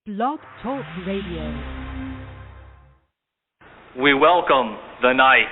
Blog Talk Radio. We welcome the night.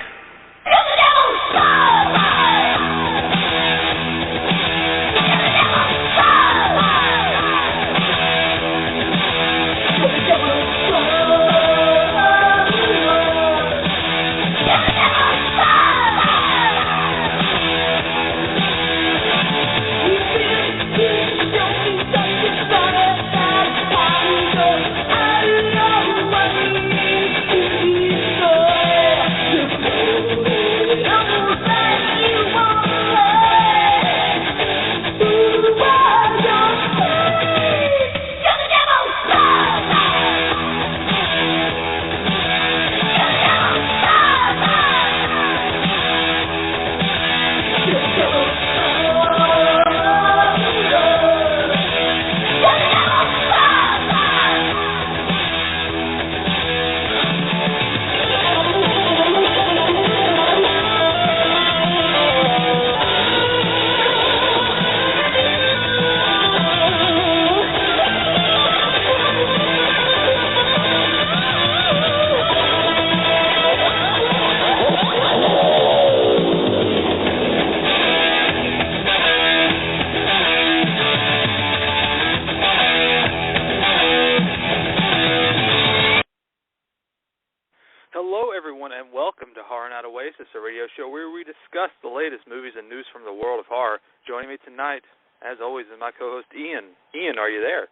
Oasis, a radio show where we discuss the latest movies and news from the world of horror. Joining me tonight, as always, is my co-host Ian. Ian, are you there?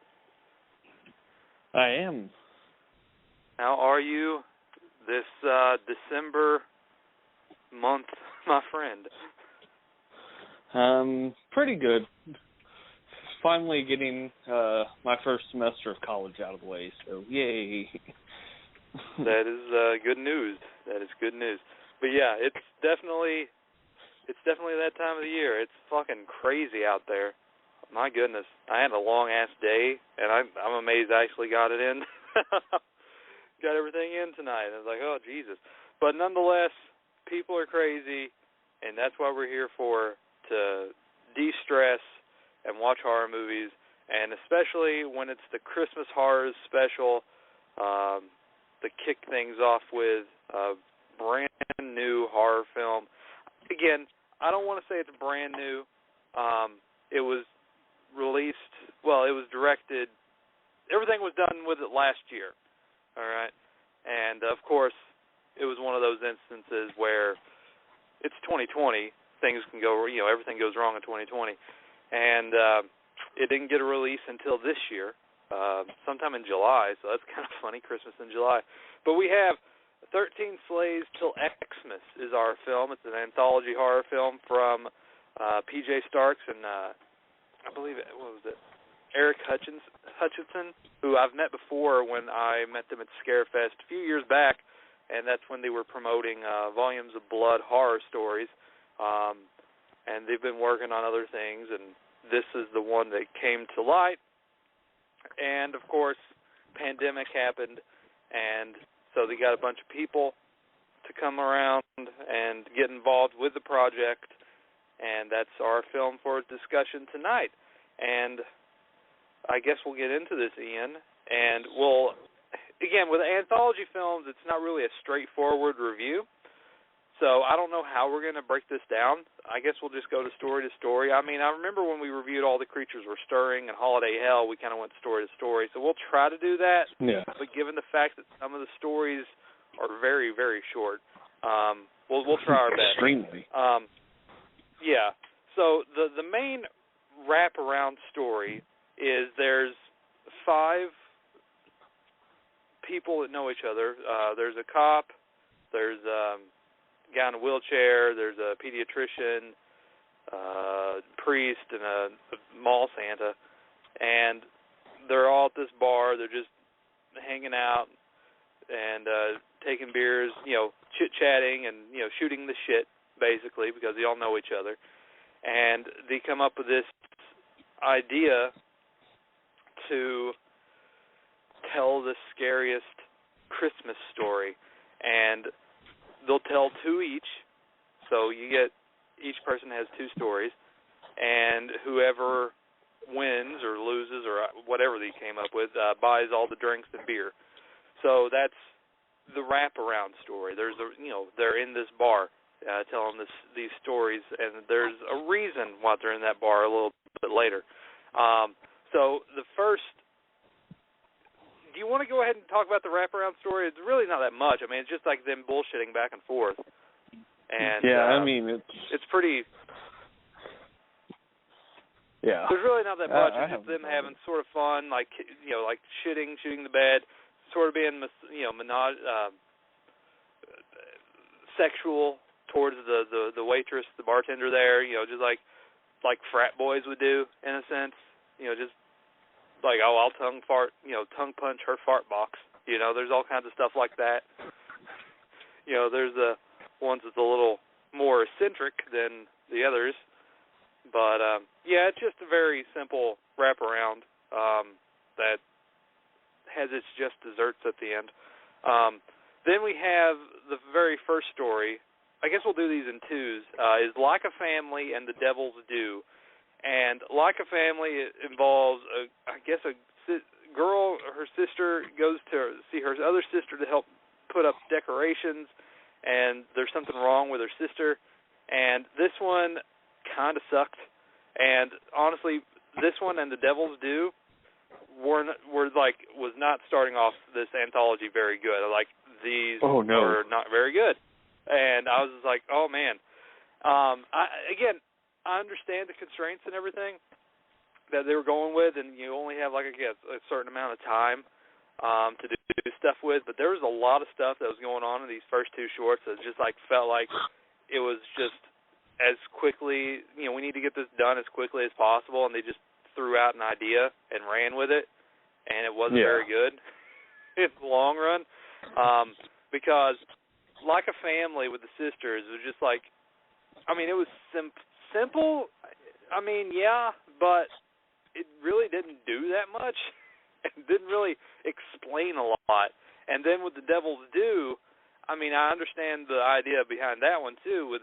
I am. How are you this December month, my friend? Pretty good. Finally getting my first semester of college out of the way, so yay. That is good news. That is good news. But yeah, it's definitely that time of the year. It's fucking crazy out there. My goodness, I had a long ass day, and I'm amazed I actually got it in. Got everything in tonight. I was like, oh Jesus. But nonetheless, people are crazy, and that's what we're here for, to de-stress and watch horror movies, and especially when it's the Christmas Horrors special, to kick things off with brand new horror film. Again, I don't want to say it's brand new. It was released, well, it was directed, everything was done with it last year, all right? And, of course, it was one of those instances where it's 2020, things can go, everything goes wrong in 2020. And it didn't get a release until this year, sometime in July, so that's kind of funny, Christmas in July. But we have 13 Slays Till Xmas is our film. It's an anthology horror film from P.J. Starks and I believe Eric Hutchinson, who I've met before when I met them at Scarefest a few years back, and that's when they were promoting Volumes of Blood horror stories. And they've been working on other things, and this is the one that came to light. And, of course, pandemic happened, and so they got a bunch of people to come around and get involved with the project, and that's our film for discussion tonight. And I guess we'll get into this, Ian, and we'll, again, with anthology films, it's not really a straightforward review, so I don't know how we're going to break this down. I guess we'll just go to story. I mean, I remember when we reviewed All the Creatures Were Stirring and Holiday Hell, we kind of went story to story. So we'll try to do that. Yeah. But given the fact that some of the stories are very, very short, we'll try our best. Extremely. Yeah. So the main wraparound story is there's 5 people that know each other. There's a cop. There's guy in a wheelchair, there's a pediatrician, priest, and a mall Santa, and they're all at this bar. They're just hanging out and taking beers, chit-chatting and, shooting the shit, basically, because they all know each other. And they come up with this idea to tell the scariest Christmas story, and they'll tell 2 each, so each person has 2 stories, and whoever wins or loses or whatever they came up with, buys all the drinks and beer. So that's the wraparound story. There's they're in this bar telling these stories, and there's a reason why they're in that bar a little bit later. So the first, do you want to go ahead and talk about the wraparound story? It's really not that much. I mean, it's just like them bullshitting back and forth. And yeah, I mean, it's pretty. Yeah. There's really not that much. It's just them having sort of fun, like like shooting the bed, sort of being sexual towards the waitress, the bartender there. Just like frat boys would do in a sense. Just like, oh, I'll tongue punch her fart box. There's all kinds of stuff like that. There's the ones that's a little more eccentric than the others. But, yeah, it's just a very simple wraparound that has its just desserts at the end. Then we have the very first story. I guess we'll do these in twos. Is Like a Family and the Devil's Due. And Like a Family involves, a girl, her sister goes to see her other sister to help put up decorations, and there's something wrong with her sister. And this one kind of sucked, and honestly, this one and The Devil's Due was not starting off this anthology very good. Like, these were not very good, and I was just like, oh man. I understand the constraints and everything that they were going with, and you only have a certain amount of time to do stuff with, but there was a lot of stuff that was going on in these first two shorts that just felt like it was just as quickly, we need to get this done as quickly as possible, and they just threw out an idea and ran with it, and it wasn't very good in the long run, because Like a Family with the sisters was just it was simple, but it really didn't do that much. It didn't really explain a lot. And then with The Devil's Due, I understand the idea behind that one, too, with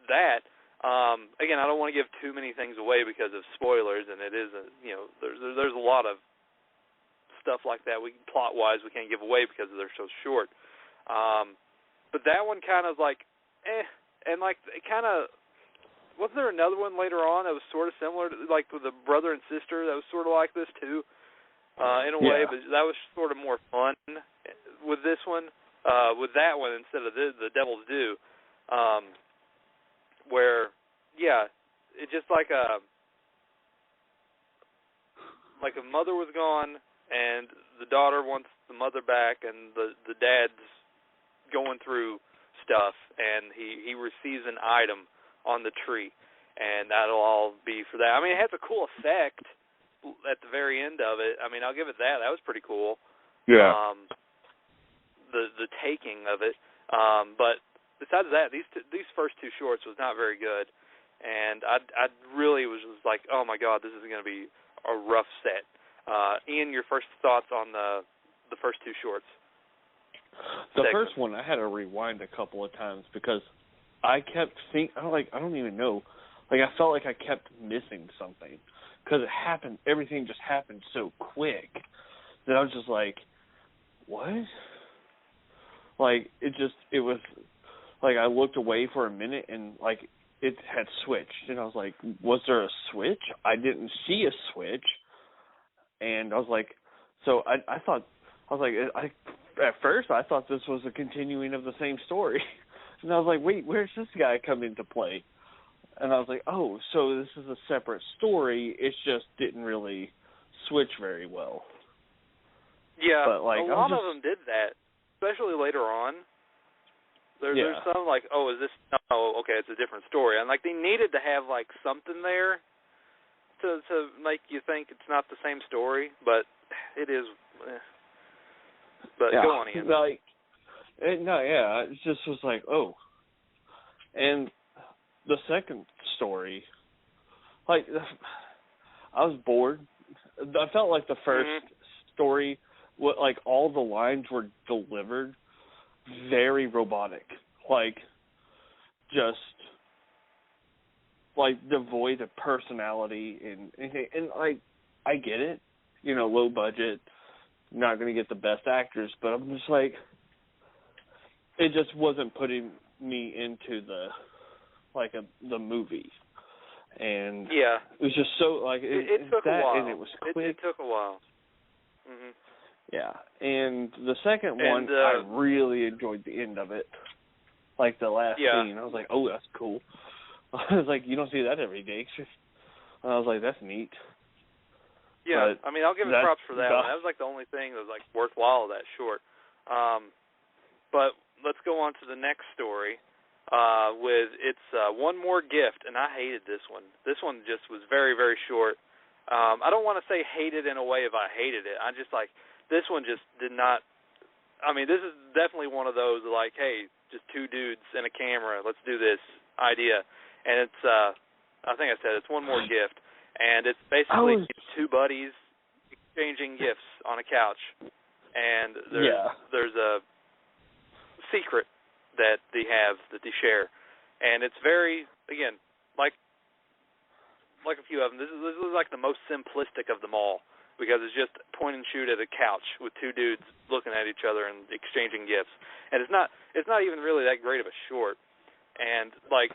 that. Again, I don't want to give too many things away because of spoilers, and it is, there's a lot of stuff like that. Plot-wise, we can't give away because they're so short. But that one kind of and it kind of, wasn't there another one later on that was sort of similar to, with a brother and sister that was sort of like this, too, in a way, but that was sort of more fun with this one, with that one instead of the Devil's Due, where, it just like a mother was gone, and the daughter wants the mother back, and the dad's going through stuff, and he receives an item on the tree, and that'll all be for that. It has a cool effect at the very end of it. I'll give it that. That was pretty cool. Yeah. The taking of it. But besides that, these first two shorts was not very good, and I really was just like, oh my God, this is going to be a rough set. Ian, your first thoughts on the first two shorts? The first one, I had to rewind a couple of times because I kept thinking, I don't even know. I felt like I kept missing something because everything just happened so quick that I was just like, what? It was I looked away for a minute and it had switched, and I was like, was there a switch? I didn't see a switch, and I was like, so I thought, at first I thought this was a continuing of the same story. And I was like, wait, where's this guy come into play? And I was like, oh, so this is a separate story. It just didn't really switch very well. Yeah, but a lot of them did that, especially later on. There's some oh, is this? Oh, okay, it's a different story. And they needed to have something there to make you think it's not the same story, but it is. But go on, Ian. It just was oh. And the second story, I was bored. I felt like the first story, all the lines were delivered very robotic. like devoid of personality and like I get it, you know, low budget, not going to get the best actors, but I'm just like, it just wasn't putting me into the movie. And yeah, it was just so like it took a while, and it was quick. It took a while. Mhm. Yeah, and the second one, I really enjoyed the end of it, like the last scene. I was like, oh, that's cool. I was like, you don't see that every day. I was like, that's neat. Yeah, but I mean, I'll give it props for that one. That was like the only thing that was like worthwhile of that short. But let's go on to the next story. With it's One More Gift, and I hated this one. This one just was very, very short. I don't want to say hated in a way of I hated it. I just like, this one just did not, I mean, this is definitely one of those like, hey, just two dudes and a camera, let's do this idea. And it's, I think I said it's One More Gift, and it's basically two buddies exchanging gifts on a couch, and there's a secret that they have, that they share, and it's very, again, like a few of them, this is like the most simplistic of them all, because it's just point and shoot at a couch with two dudes looking at each other and exchanging gifts, and it's not even really that great of a short, and like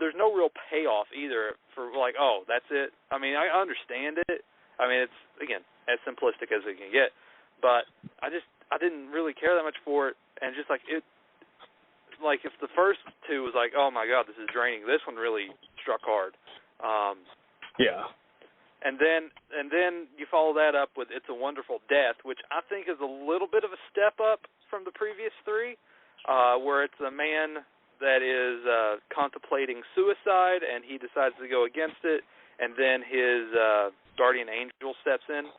there's no real payoff either for like, oh, that's it. I mean, I understand it. I mean, it's again as simplistic as it can get, but I didn't really care that much for it, and just like it. Like if the first two was like, oh my God, this is draining, this one really struck hard. Yeah. And then you follow that up with It's a Wonderful Death, which I think is a little bit of a step up from the previous three, where it's a man that is contemplating suicide and he decides to go against it, and then his guardian angel steps in.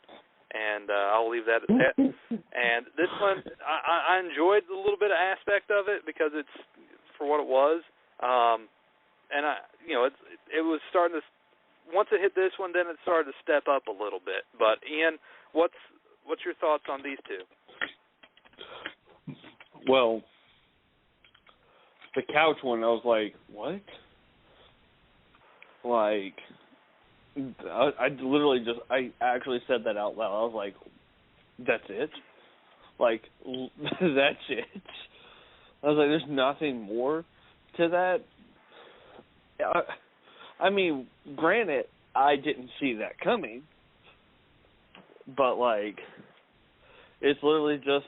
And I'll leave that at that. And this one, I enjoyed the little bit of aspect of it because it's for what it was. And it was starting to. Once it hit this one, then it started to step up a little bit. But Ian, what's your thoughts on these two? Well, the couch one, I was like, what? Like. I actually said that out loud. I was like, that's it? Like, that's it? I was like, there's nothing more to that? I mean, granted, I didn't see that coming, but, like, it's literally just,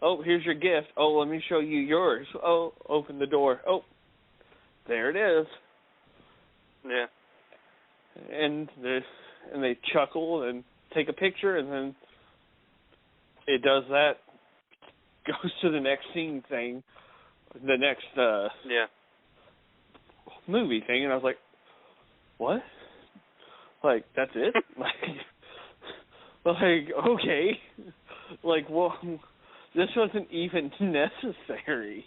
oh, here's your gift. Oh, let me show you yours. Oh, open the door. Oh, there it is. Yeah. And they chuckle and take a picture, and then it does that, goes to the next scene thing, the next movie thing, and I was like, what? Like, that's it? like, okay. Like, well, this wasn't even necessary.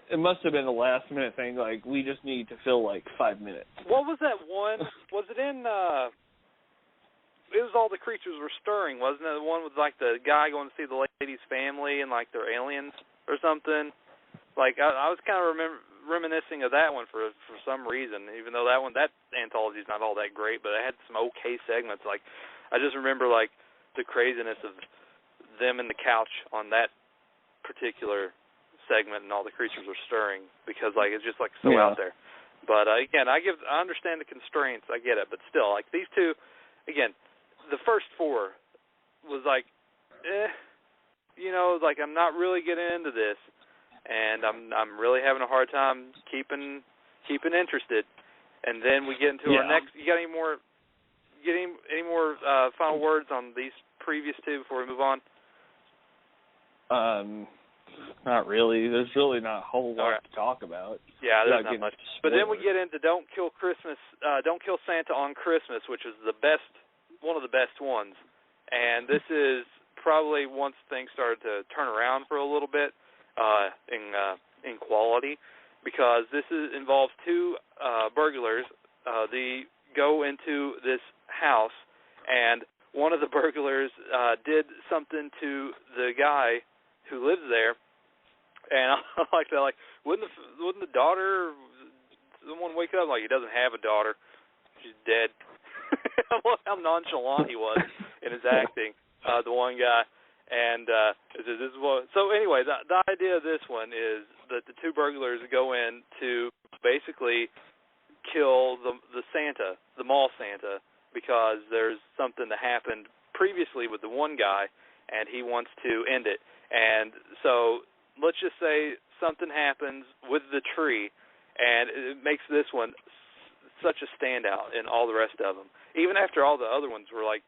It must have been a last-minute thing, like, we just need to fill, 5 minutes. What was that one? Was it in, it was All the Creatures Were Stirring, wasn't it? The one with, the guy going to see the lady's family and, their aliens or something? I was kind of reminiscing of that one for some reason, even though that anthology is not all that great, but it had some okay segments. I just remember, the craziness of them in the couch on that particular segment, and All the Creatures Were Stirring, because it's just so out there. But again, I understand the constraints, I get it, but still, these two, again, the first four was I'm not really getting into this, and I'm really having a hard time keeping interested. And then we get into our next. You got any more final words on these previous two before we move on? Not really. There's really not a whole lot to talk about. Yeah, there's not much. But then we get into Don't Kill Santa on Christmas, which is one of the best ones. And this is probably once things started to turn around for a little bit in quality, because this involves two burglars. They go into this house, and one of the burglars did something to the guy who lives there, and I like that. Wouldn't the daughter someone wake up like he doesn't have a daughter, she's dead. I love how nonchalant he was in his acting, the one guy. And this is what. So anyway, the idea of this one is that the two burglars go in to basically kill the Santa, the mall Santa, because there's something that happened previously with the one guy, and he wants to end it. And so let's just say something happens with the tree, and it makes this one such a standout in all the rest of them. Even after all the other ones were like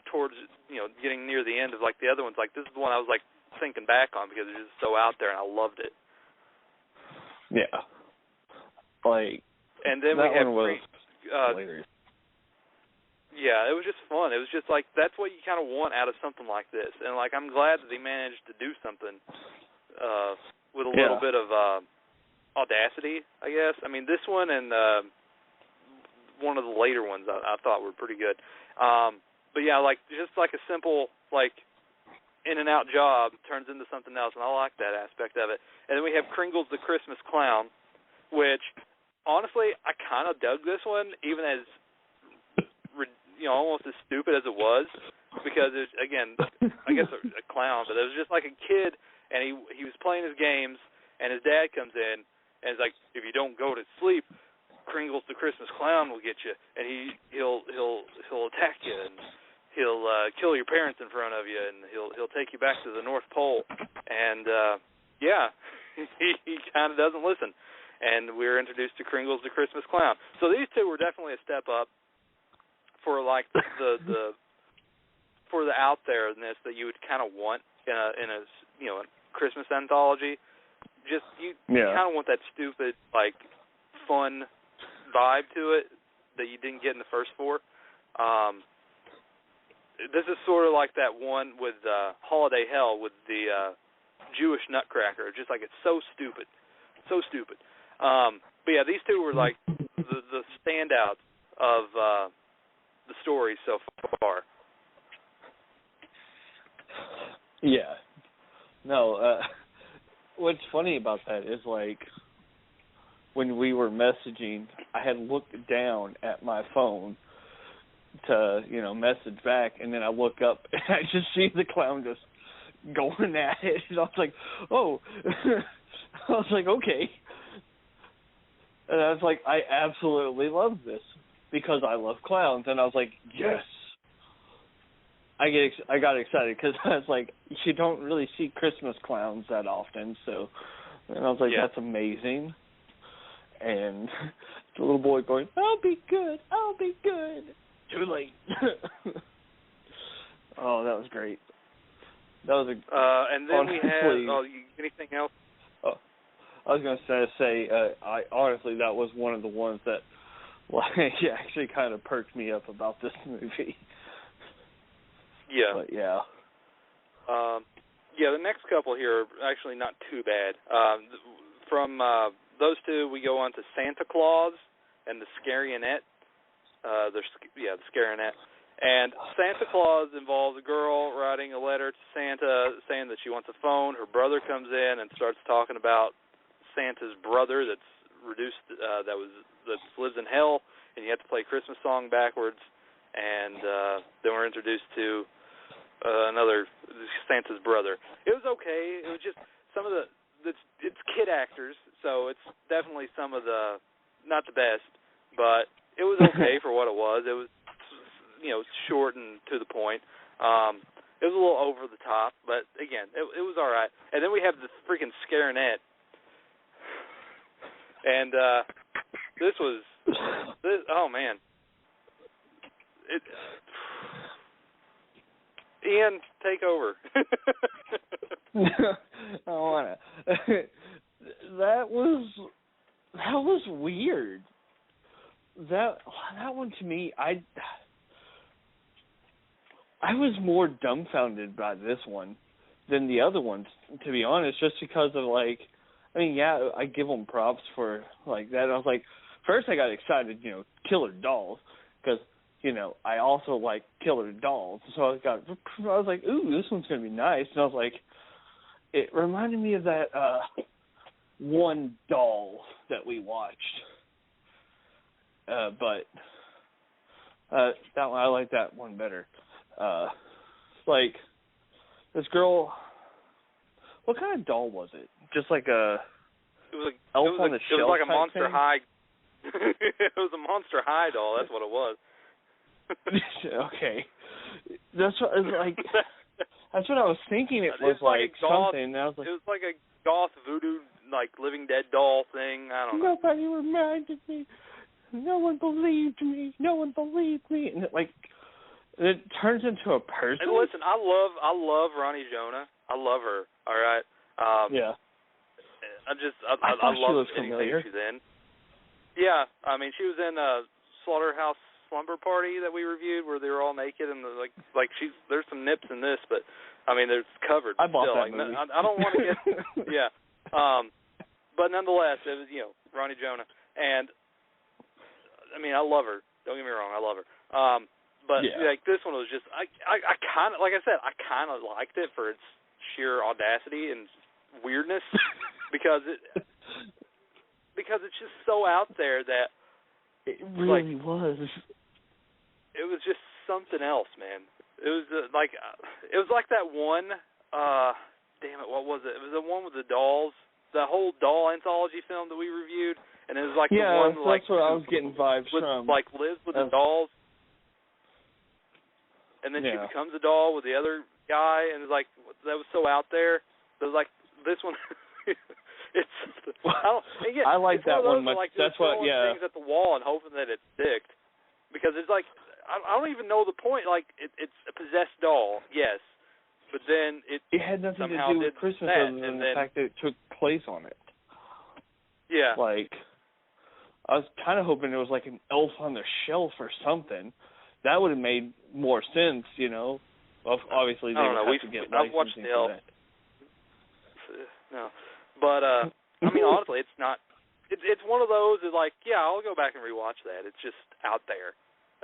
towards, getting near the end of like the other ones, like this is the one I was like thinking back on because it was just so out there and I loved it. Yeah. Like, and then that we have one was hilarious. Yeah, it was just fun. It was just like that's what you kind of want out of something like this, and like I'm glad that he managed to do something with a little bit of audacity, I guess. I mean, this one and one of the later ones I thought were pretty good. But yeah, like just like a simple like in and out job turns into something else, and I like that aspect of it. And then we have Kringle's the Christmas Clown, which honestly I kind of dug this one, even as almost as stupid as it was, because it's, again, I guess a clown, but it was just like a kid, and he was playing his games, and his dad comes in, and it's like, if you don't go to sleep, Kringle's the Christmas Clown will get you, and he'll attack you, and he'll kill your parents in front of you, and he'll take you back to the North Pole, and he kind of doesn't listen, and we're introduced to Kringle's the Christmas Clown. So these two were definitely a step up for like the for the out there-ness that you would kind of want in a Christmas anthology. Just you kind of want that stupid like fun vibe to it that you didn't get in the first four. This is sort of like that one with Holiday Hell with the Jewish Nutcracker. Just like it's so stupid. But yeah, these two were like the standouts of the story so far. Yeah. No, what's funny about that is like when we were messaging, I had looked down at my phone to, message back, and then I look up and I just see the clown just going at it, and I was like, oh. I was like, okay. And I was like, I absolutely love this because I love clowns. And I was like, yes. I got excited because I was like, you don't really see Christmas clowns that often. So, and I was like, that's amazing. And the little boy going, I'll be good. Too late. Oh, that was great. That was and then we have anything else? Oh, I was going to say, honestly, that was one of the ones that actually kind of perked me up about this movie. Yeah. But yeah. The next couple here are actually not too bad. From those two, we go on to Santa Claus and the Scarionette. The Scarionette. And Santa Claus involves a girl writing a letter to Santa saying that she wants a phone. Her brother comes in and starts talking about Santa's brother that's reduced, that lives in hell, and you have to play a Christmas song backwards. And then we're introduced to another Santa's brother. It was okay. It was just some of it's kid actors, so it's definitely some of the not the best, but it was okay for what it was. It was short and to the point. It was a little over the top, but again, it was all right. And then we have the freaking Scarionette, and oh man, Ian, take over. I wanna. That was weird. That one to me, I was more dumbfounded by this one than the other ones, to be honest, just because of I give them props for like that. I was like, first I got excited, killer dolls, because I also like killer dolls. So I was like, ooh, this one's gonna be nice. And I was like, it reminded me of that one doll that we watched. but that one, I like that one better. Like this girl, what kind of doll was it? Just like a elf on the shelf. It was like a Monster thing? High. It was a Monster High doll. That's what it was. Okay, that's what it was like. That's what I was thinking. It was like goth, something. I was like, it was like a goth voodoo, like Living Dead doll thing. I don't know. Nobody reminded me. No one believed me. No one believed me. And it turns into a person. And listen, I love Ronnie Jonah. I love her. All right. Yeah. I thought she love was familiar. anything she's in. Yeah, I mean, she was in Slaughterhouse Slumber Party that we reviewed, where they were all naked and there's some nips in this, but I mean, there's covered. I bought still. that movie. I don't want to get yeah, but nonetheless, it was Ronnie Jonah, and I mean, I love her. Don't get me wrong, I love her. But like this one was just I kind of, like I said, I kind of liked it for its sheer audacity and weirdness because it's just so out there that it really was. It was just something else, man. It was like that one. Damn it, what was it? It was the one with the dolls, the whole doll anthology film that we reviewed, and it was like the one that's what I was getting vibes with, from. like lives with the dolls, and then she becomes a doll with the other guy, and it's like that was so out there. It was like this one. I like that one much. Like that's what, things at the wall and hoping that it sticked, because it's like I don't even know the point. Like it's a possessed doll, yes, but then it had nothing to do with Christmas other than the fact that it took place on it. Yeah, like I was kind of hoping it was like an elf on the shelf or something. That would have made more sense, Obviously, they would have to get licensing for that. No, but I mean, honestly, it's not. It's one of those. It's like, yeah, I'll go back and rewatch that. It's just out there,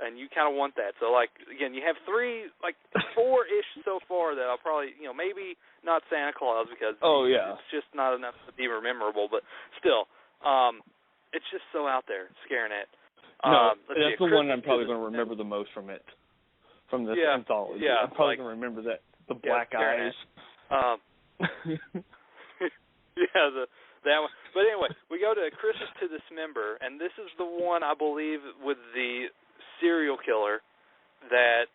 and you kind of want that. So, like, again, you have 4-ish so far that I'll probably, maybe not Santa Claus because it's just not enough to be memorable. But still, it's just so out there, scaring it. That's the one I'm probably going to remember the most from it, from this anthology. Yeah, I'm probably going to remember that the black eyes. Yeah, that one. But anyway, we go to Christmas to Dismember, and this is the one, I believe, with the serial killer that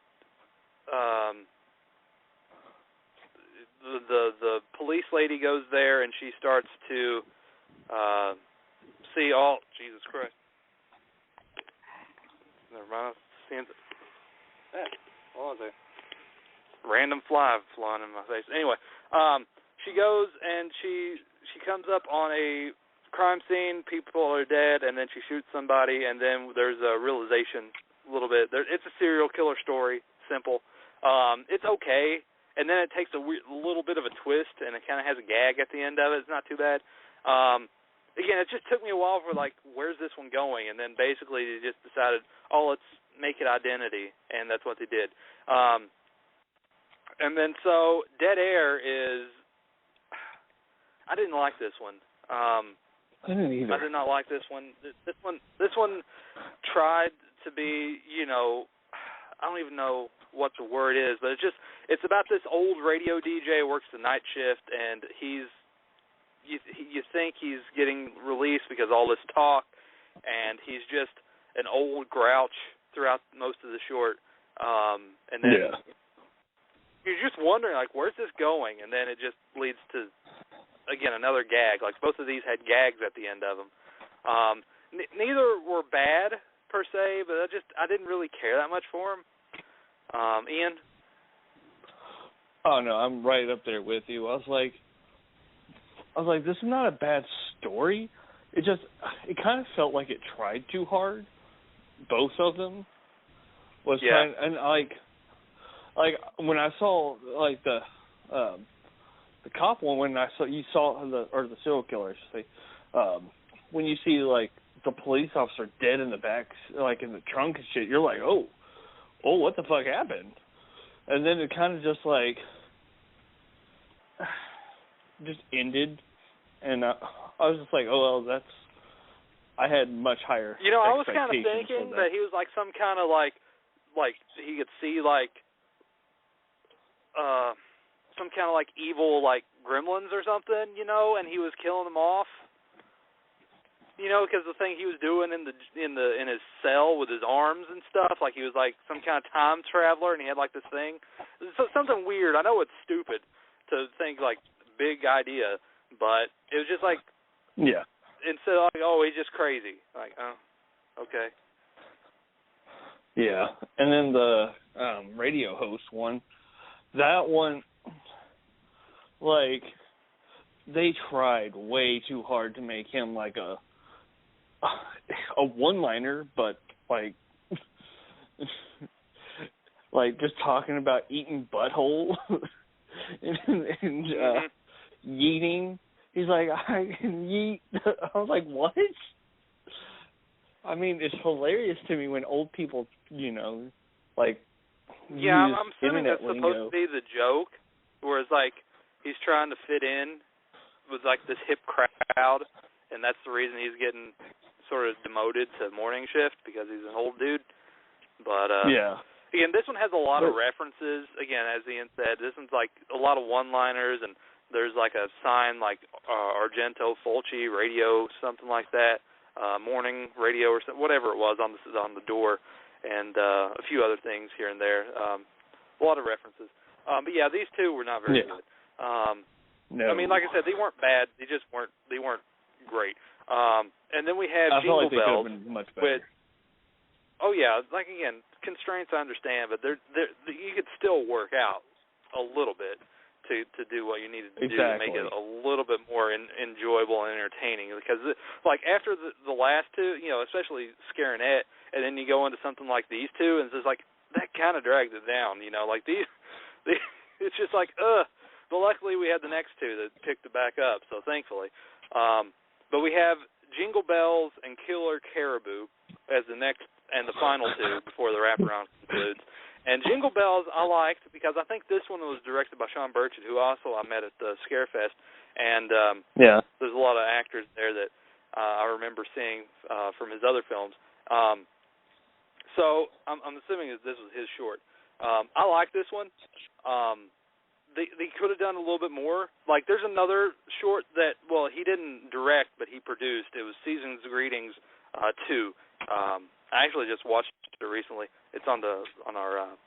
the police lady goes there, and she starts to see all... Jesus Christ. Never mind. What was it? Random fly flying in my face. Anyway, she goes and she comes up on a crime scene. People are dead, and then she shoots somebody, and then there's a realization a little bit. It's a serial killer story, simple. It's okay, and then it takes a little bit of a twist, and it kind of has a gag at the end of it. It's not too bad. Again, it just took me a while for, like, where's this one going? And then basically they just decided, let's make it Identity, and that's what they did. And then so Dead Air is... I didn't like this one. I didn't either. I did not like this one. This one tried to be, I don't even know what the word is, but it's about this old radio DJ who works the night shift, and you think he's getting released because all this talk, and he's just an old grouch throughout most of the short, and then you're just wondering, like, where's this going? And then it just leads to, again, another gag. Like, both of these had gags at the end of them. Neither were bad, per se, but I didn't really care that much for them. Ian? Oh, no, I'm right up there with you. I was like, this is not a bad story. It kind of felt like it tried too hard. Both of them was trying, and like when I saw like the cop one, when you saw the serial killer, I should say, when you see like the police officer dead in the back, like in the trunk and shit, you're like, oh, what the fuck happened? And then it kind of just ended, and I was just like, oh well, I had much higher. You know, I was kind of expectations thinking for that he was like some kind of like he could see like some kind of like evil like gremlins or something, you know, and he was killing them off. You know, because the thing he was doing in his cell with his arms and stuff, like he was like some kind of time traveler, and he had like this thing, something weird. I know it's stupid to think like big idea, but it was just like, yeah. Instead of like, oh, he's just crazy. Like, oh, okay. Yeah, and then the radio host one, that one, like, they tried way too hard to make him like a one-liner, but like just talking about eating butthole and yeeting. He's like, I can yeet. I was like, what? I mean, it's hilarious to me when old people, you know, like, yeah, use I'm assuming that's lingo. supposed to be the joke, where it's like he's trying to fit in with like this hip crowd, and that's the reason he's getting sort of demoted to morning shift, because he's an old dude. But yeah. Again, this one has a lot of references. Again, as Ian said, this one's like a lot of one-liners, and there's like a sign like Argento Fulci Radio, something like that, morning radio or something, whatever it was on the door, and a few other things here and there. A lot of references. But yeah, these two were not very good. No. I mean, like I said, they weren't bad. They weren't great. And then we have Jingle Bells, much better. Oh yeah, like again, constraints I understand, but you could still work out a little bit to do what you needed to do to make it a little bit more enjoyable and entertaining. Because like after the last two, you know, especially Scaring It, and then you go into something like these two, and it's just like that kind of drags it down. You know, like these it's just like ugh. But luckily we had the next two that picked it back up, so thankfully. But we have Jingle Bells and Killer Caribou as the next and the final two before the wraparound concludes. And Jingle Bells I liked because I think this one was directed by Sean Burchett, who also I met at the Scarefest. And there's a lot of actors there that I remember seeing from his other films. So I'm assuming that this was his short. I like this one. They could have done a little bit more. Like, there's another short that, well, he didn't direct, but he produced. It was Season's Greetings 2. I actually just watched it recently. It's on our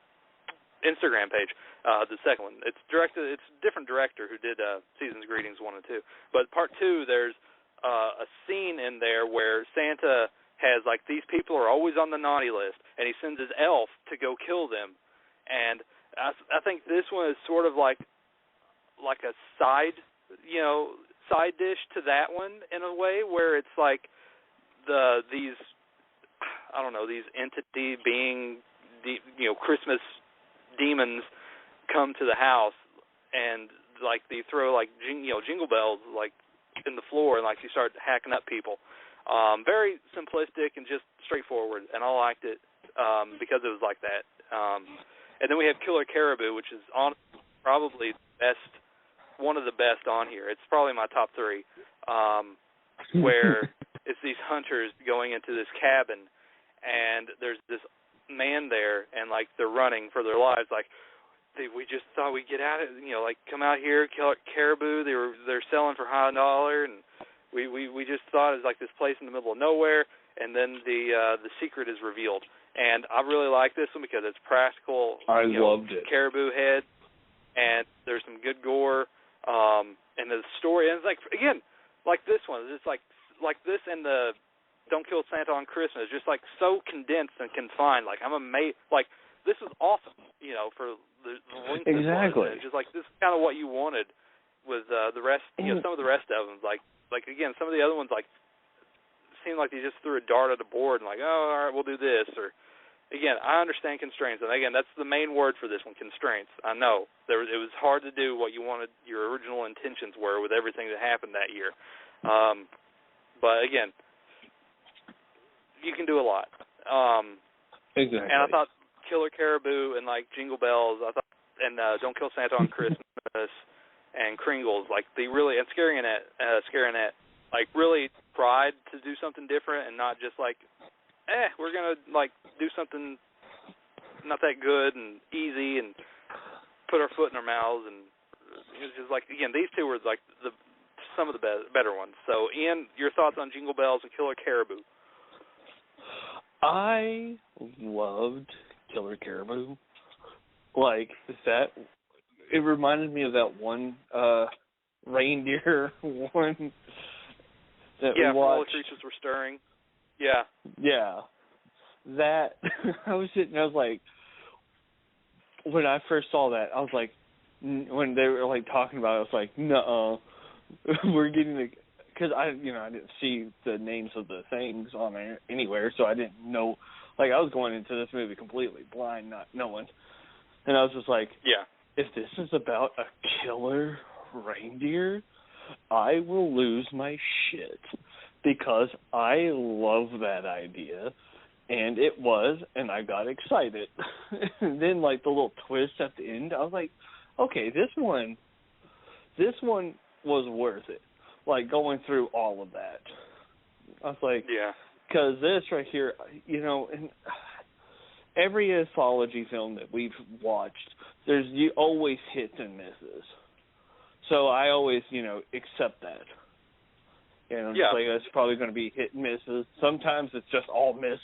Instagram page, the second one. It's a different director who did Season's Greetings 1 and 2. But part 2, there's a scene in there where Santa has, like, these people are always on the naughty list, and he sends his elf to go kill them. And I think this one is sort of like a side dish to that one in a way, where it's like these entity being Christmas demons come to the house, and like they throw like jingle bells like in the floor, and like you start hacking up people. Very simplistic and just straightforward, and I liked it because it was like that. And then we have Killer Caribou, which is probably one of the best on here. It's probably my top 3, where it's these hunters going into this cabin, and there's this man there, and like they're running for their lives. Like we just thought we'd get out of, like come out here, kill caribou. They're selling for $100, and we just thought it was like this place in the middle of nowhere, and then the secret is revealed. And I really like this one because it's practical. I loved it. Caribou head, and there's some good gore, and the story. And it's like, again, like this one, it's like this and the Don't Kill Santa on Christmas, just like so condensed and confined. Like I'm amazed. Like this is awesome, for the length. Exactly. It's just like this is kind of what you wanted with the rest. Some of the rest of them, like again, some of the other ones like seemed like they just threw a dart at the board and like, oh, all right, we'll do this. Or again, I understand constraints, and again, that's the main word for this one, constraints. I know it was hard to do what you wanted, your original intentions were with everything that happened that year. But again, you can do a lot. Exactly. And I thought Killer Caribou and like Jingle Bells, and Don't Kill Santa on Christmas and Kringles, like they really, and Scaring It, like really tried to do something different and not just like, we're gonna like do something not that good and easy and put our foot in our mouths, and it's just like, again, these two were like some of the better ones. So, Ian, your thoughts on Jingle Bells and Killer Caribou? I loved Killer Caribou. Like that, it reminded me of that one reindeer one that we watched. All the creatures were stirring. Yeah. Yeah. That, I was sitting, I was like, when I first saw that, I was like, when they were like talking about it, I was like, no, we're getting because I didn't see the names of the things on there anywhere, so I didn't know, like I was going into this movie completely blind, not knowing, and I was just like, yeah, if this is about a killer reindeer, I will lose my shit, because I love that idea. And it was, and I got excited. And then, like, the little twist at the end, I was like, okay, this one was worth it. Like, going through all of that. I was like, yeah. Because this right here, in every anthology film that we've watched, there's always hits and misses. So I always, accept that. Yeah. Like, it's probably going to be hit and misses. Sometimes it's just all miss.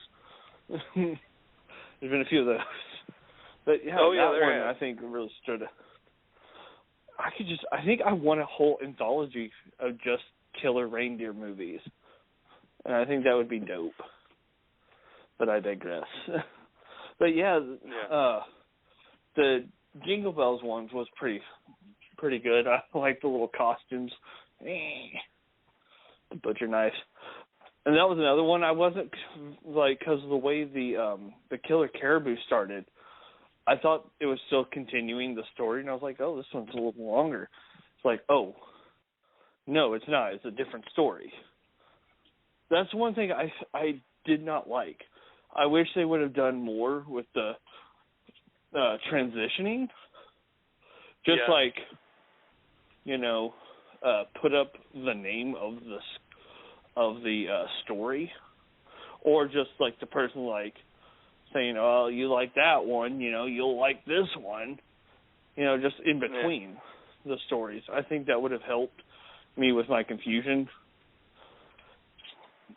There's been a few of those, but that one I think really stood out. I think I want a whole anthology of just killer reindeer movies, and I think that would be dope. But I digress. But the Jingle Bells ones was pretty good. I like the little costumes, the butcher knife. And that was another one I wasn't, like, because of the way the Killer Caribou started, I thought it was still continuing the story, and I was like, oh, this one's a little longer. It's like, oh, no, it's not. It's a different story. That's one thing I did not like. I wish they would have done more with the transitioning. Just like, put up the name of the story, or just like the person like saying, "Oh, you like that one, you'll like this one," just in between the stories. I think that would have helped me with my confusion,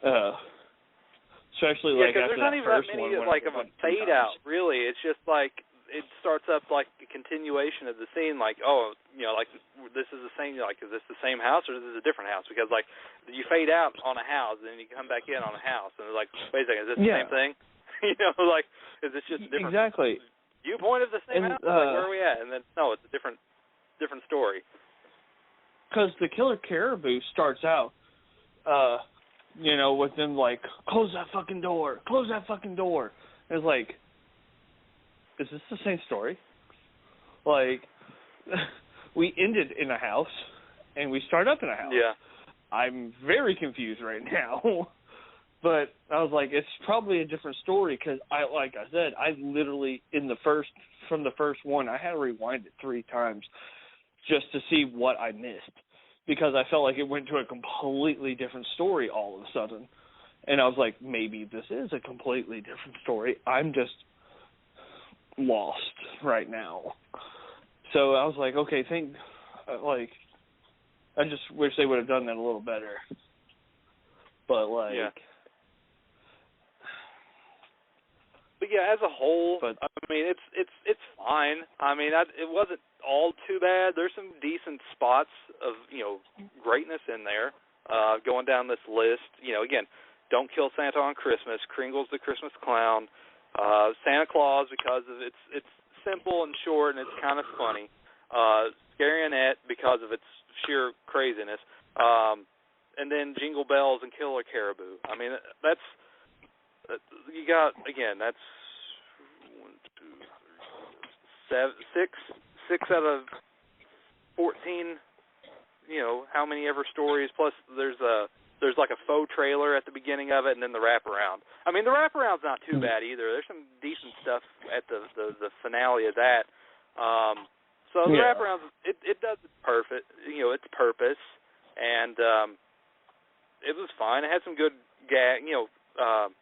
especially like after that first one. There's not even that many like of a fade out. Really, it's just like it starts up like a continuation of the scene. Like, like this is the same. Like, is this the same house or is this a different house? Because like you fade out on a house and then you come back in on a house and it's like, wait a second, is this the same thing? Like, is this just a different viewpoint of the same house? Like, where are we at? And then no, it's a different story. Because the Killer Caribou starts out, with them like, close that fucking door. And it's like, is this the same story? Like, we ended in a house, and we start up in a house. Yeah. I'm very confused right now. But I was like, it's probably a different story, because like I said, I literally, from the first one, I had to rewind it 3 times just to see what I missed, because I felt like it went to a completely different story all of a sudden. And I was like, maybe this is a completely different story. I'm just lost right now. So I was like, okay, I just wish they would have done that a little better. But But yeah, as a whole, I mean, it's fine. I mean, it wasn't all too bad. There's some decent spots of greatness in there. Going down this list, again, Don't Kill Santa on Christmas, Kringle's the Christmas Clown, Santa Claus because of it's simple and short and it's kind of funny. Scary Annette because of its sheer craziness, and then Jingle Bells and Killer Caribou. I mean, that's you got again. That's 1, 2, 3, 6 out of 14. How many ever stories? Plus, there's like a faux trailer at the beginning of it, and then the wraparound. I mean, the wraparound's not too bad either. There's some decent stuff at the finale of that. So the wraparound, it does its perfect. Its purpose, and was fine. It had some good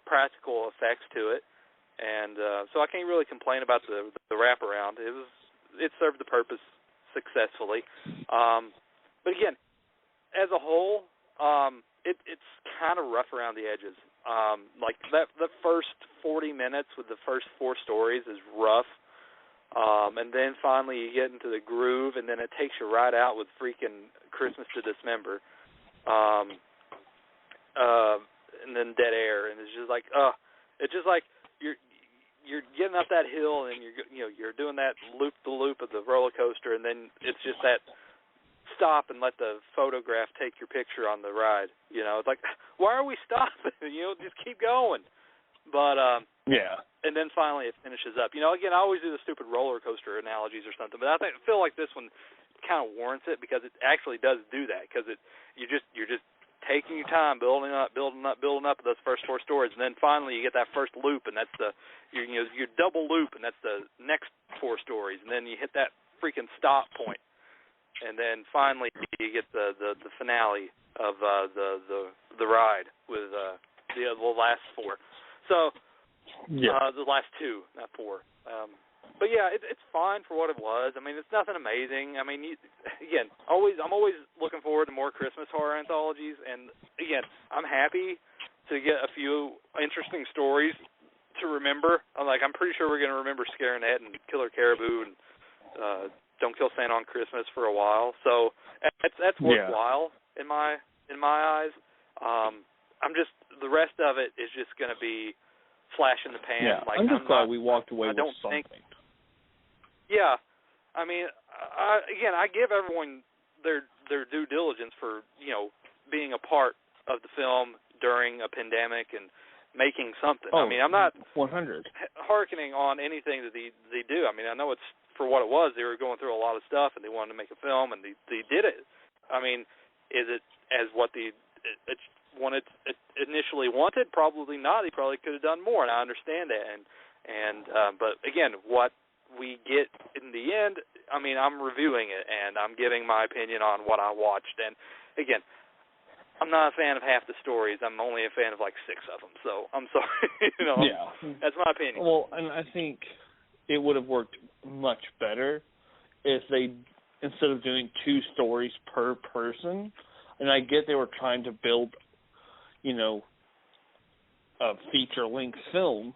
practical effects to it, and so I can't really complain about the wraparound. It served the purpose successfully. But again, as a whole, it's kind of rough around the edges. Like the first 40 minutes with the first 4 stories is rough. And then finally you get into the groove, and then it takes you right out with freaking Christmas to Dismember. And then Dead Air, and it's just like you're getting up that hill, and you're doing that loop the loop of the roller coaster, and then it's just that stop and let the photograph take your picture on the ride. It's like, why are we stopping? Just keep going. But yeah. And then finally it finishes up. Again, I always do the stupid roller coaster analogies or something, but I feel like this one kind of warrants it, because it actually does do that, because you're just taking your time, building up those first 4 stories, and then finally you get that first loop, and that's your double loop, and that's the next 4 stories, and then you hit that freaking stop point, and then finally you get the finale of the ride with the last 4. So the last 2, not 4. But yeah, it's fine for what it was. I mean, it's nothing amazing. I mean, again, I'm always looking forward to more Christmas horror anthologies, and again, I'm happy to get a few interesting stories to remember. I'm pretty sure we're going to remember Scarenet and Killer Caribou and Don't Kill Santa on Christmas for a while. So that's worthwhile in my eyes. I'm just, the rest of it is just going to be flash in the pan. Yeah, I'm just glad we walked away with something. Yeah, I mean, I give everyone their due diligence for being a part of the film during a pandemic and making something. I mean, I'm not 100 hearkening on anything that they do. I mean, I know it's for what it was. They were going through a lot of stuff, and they wanted to make a film, and they did it. I mean, is it as what it initially wanted? Probably not. They probably could have done more, and I understand that. But again, what we get in the end, I mean, I'm reviewing it, and I'm giving my opinion on what I watched. And again, I'm not a fan of half the stories. I'm only a fan of like 6 of them. So I'm sorry. Yeah, that's my opinion. Well, and I think it would have worked much better if they, instead of doing 2 stories per person, and I get they were trying to build, a feature-length film,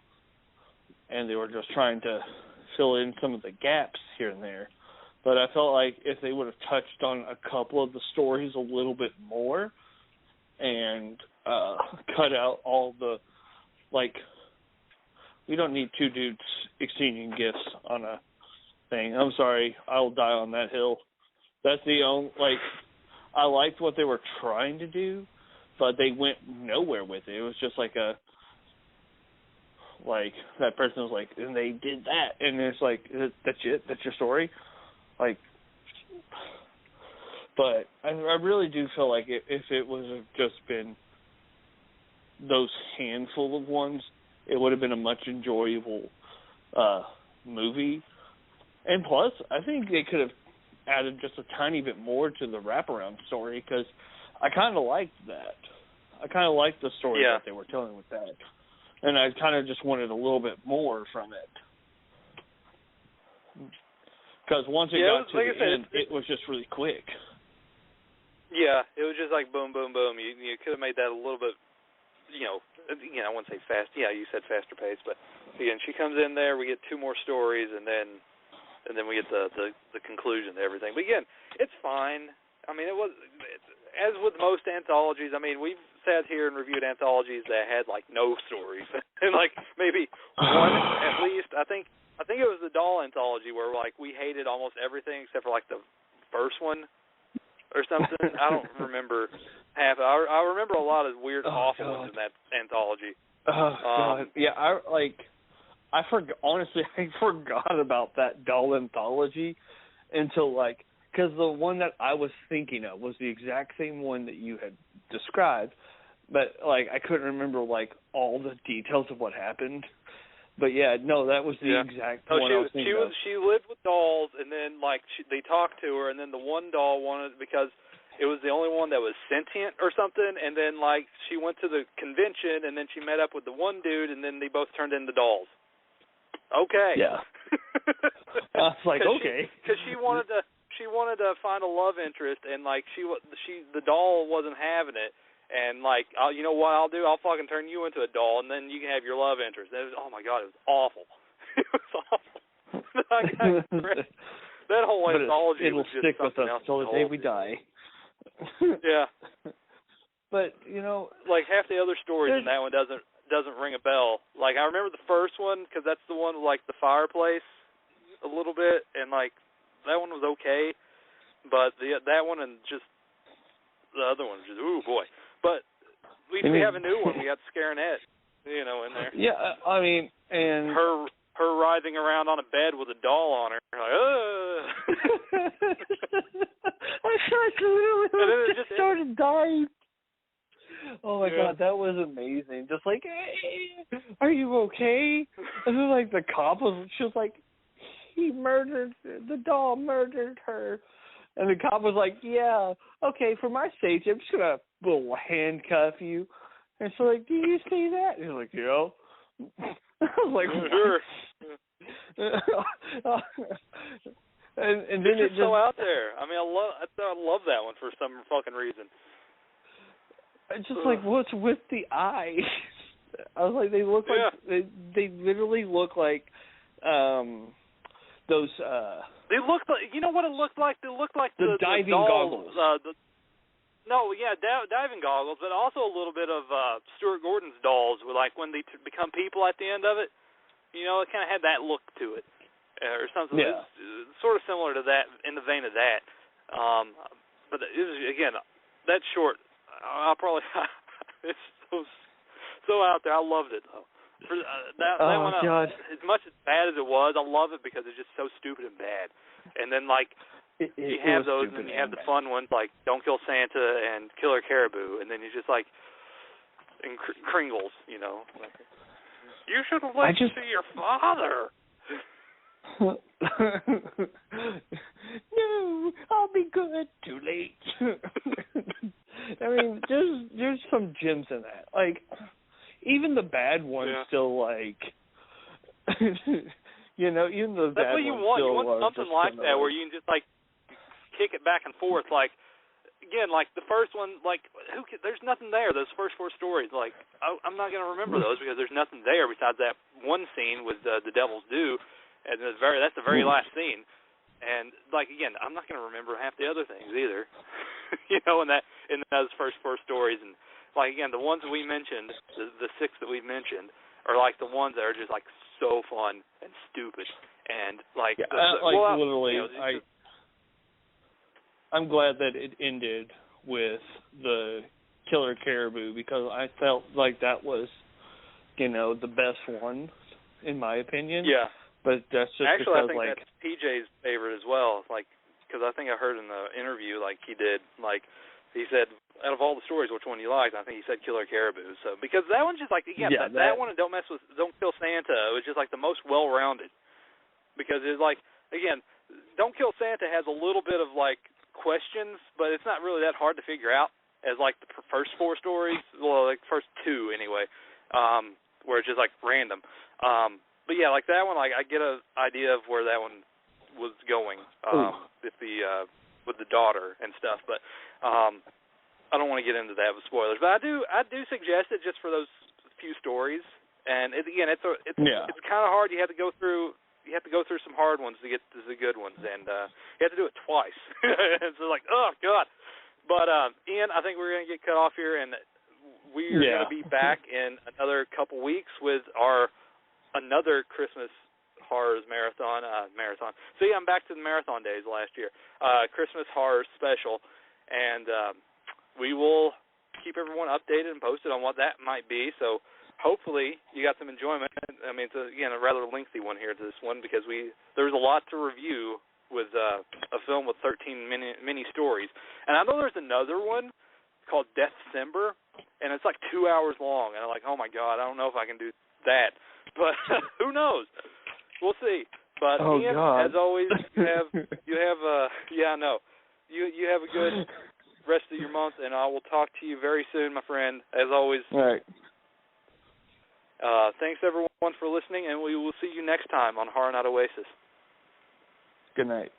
and they were just trying to fill in some of the gaps here and there. But I felt like if they would have touched on a couple of the stories a little bit more and cut out all the, we don't need 2 dudes exchanging gifts on a thing. I'm sorry, I'll die on that hill. That's the only, I liked what they were trying to do, but they went nowhere with it. It was just that person was like, and they did that, and it's like, that's it? That's your story? But I really do feel like if it would have just been those handful of ones, it would have been a much enjoyable movie. And plus, I think they could have added just a tiny bit more to the wraparound story, because I kind of liked that. I kind of liked the story that they were telling with that. And I kind of just wanted a little bit more from it. Because once it got to the end, it was just really quick. Yeah, it was just like boom, boom, boom. You could have made that a little bit, I wouldn't say fast. Yeah, you said faster pace, but again, she comes in there. We get 2 more stories, and then we get the conclusion to everything. But again, it's fine. I mean, as with most anthologies. I mean, we've sat here and reviewed anthologies that had no stories, and maybe one at least. I think it was the Doll anthology where we hated almost everything except for the first one or something. I don't remember half. I remember a lot of weird, awful ones in that anthology. Oh God! Yeah, I forgot. Honestly, I forgot about that Doll anthology until because the one that I was thinking of was the exact same one that you had described, but I couldn't remember all the details of what happened. But yeah, no, that was the exact one I was thinking of. She lived with dolls, and then they talked to her, and then the one doll wanted, because it was the only one that was sentient or something, and then, like, she went to the convention, and then she met up with the one dude, and then they both turned into dolls. Okay. Yeah. I was like, okay. Because she wanted to find a love interest, and, like, the doll wasn't having it, and, like, you know what I'll do? I'll fucking turn you into a doll, and then you can have your love interest. And it was, oh, my God, it was awful. It was awful. That whole anthology it'll was just stick with something us else. till the day we die. Yeah. But, you know, like half the other stories in that one doesn't ring a bell. Like, I remember the first one because that's the one with, like, the fireplace a little bit, and, like, that one was okay. But that one and just the other one, just, ooh, boy. But at least we have a new one. We got Scarinette, you know, in there. Yeah, I mean, and her writhing around on a bed with a doll on her. Like, I literally just started dying. Oh my God, that was amazing. Just like, hey, are you okay? And then, like, the cop she was like, the doll murdered her. And the cop was like, yeah, okay, for my safety, I'm just going to little handcuff you. And she's like, do you see that? And he's like, yeah. I was like, sure. and then it's just so out there. I mean, I love that one for some fucking reason. It's just like, what's with the eyes? I was like, they look like they literally look like those. They look like, you know what it looked like? They looked like the diving goggles. Diving goggles, but also a little bit of Stuart Gordon's dolls, with, like, when they become people at the end of it. You know, it kind of had that look to it, or something. Yeah. It's sort of similar to that, in the vein of that. But it was, again, that short. I'll probably it's so out there. I loved it though. That one, God. As much as bad as it was, I love it because it's just so stupid and bad. And then, like, you have those, and then you have the fun ones like Don't Kill Santa and Killer Caribou, and then you just like and Kringles, you know. Like, you should have listened to your father. No, I'll be good. Too late. I mean, there's some gems in that. Like, even the bad ones still, like, you know, even the That's bad what you ones want. still You want something like that where you can just, like, kick it back and forth. Like, again, like the first one, like, there's nothing there. Those first 4 stories, like, I'm not going to remember those because there's nothing there besides that one scene with the Devil's Due, and that's the very last scene. And, like, again, I'm not going to remember half the other things either, you know, in those first 4 stories. And, like, again, the ones that we mentioned, the 6 that we mentioned, are, like, the ones that are just, like, so fun and stupid. And, like, literally, you know, I'm glad that it ended with the Killer Caribou because I felt like that was, you know, the best one, in my opinion. Yeah. But that's just actually, because, I think like, that's PJ's favorite as well. Like, because I think I heard in the interview, like, he did, like, he said, out of all the stories, which one you liked? I think he said Killer Caribou. So, because that one's just, like, again, that one and Don't Kill Santa, it was just, like, the most well-rounded. Because it's, like, again, Don't Kill Santa has a little bit of, like, questions, but it's not really that hard to figure out as, like, the first 4 stories, well, like, first 2, anyway, where it's just, like, random. But yeah, like that one, like I get an idea of where that one was going with the daughter and stuff. But I don't want to get into that with spoilers. But I do suggest it just for those few stories. And it's kind of hard. You have to go through some hard ones to get to the good ones, and you have to do it twice. It's like, oh God. But Ian, I think we're going to get cut off here, and we're going to be back in another couple weeks with another Christmas horrors marathon. So yeah, I'm back to the marathon days last year. Christmas horror special, and we will keep everyone updated and posted on what that might be. So hopefully you got some enjoyment. I mean, it's again a rather lengthy one here to this one because there's a lot to review with a film with 13 mini stories, and I know there's another one called Deathcember, and it's like 2 hours long, and I'm like, oh my God, I don't know if I can do that. But who knows? We'll see. But Ian, as always, you have a good rest of your month, and I will talk to you very soon, my friend. As always. All right. Thanks, everyone, for listening, and we will see you next time on Horror Not Oasis. Good night.